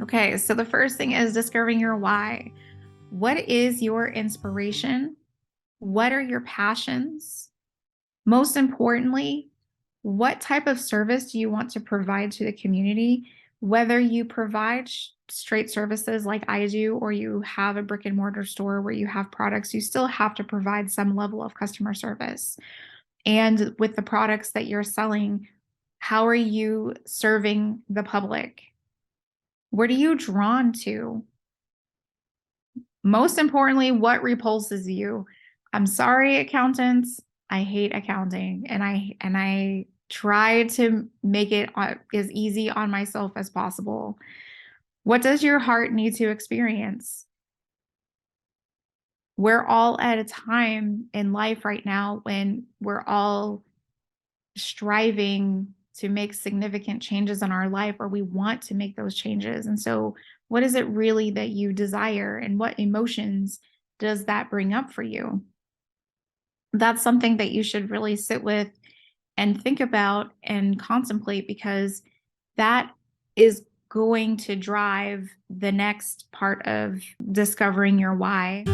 Okay, so the first thing is discovering your why. What is your inspiration? What are your passions? Most importantly, what type of service do you want to provide to the community? Whether you provide straight services like I do, or you have a brick and mortar store where you have products, you still have to provide some level of customer service. And with the products that you're selling, how are you serving the public? What are you drawn to? Most importantly, what repulses you? I'm sorry, accountants. I hate accounting, and I try to make it as easy on myself as possible. What does your heart need to experience? We're all at a time in life right now when we're all striving to make significant changes in our life, or we want to make those changes. And so, what is it really that you desire, and what emotions does that bring up for you? That's something that you should really sit with and think about and contemplate, because that is going to drive the next part of discovering your why.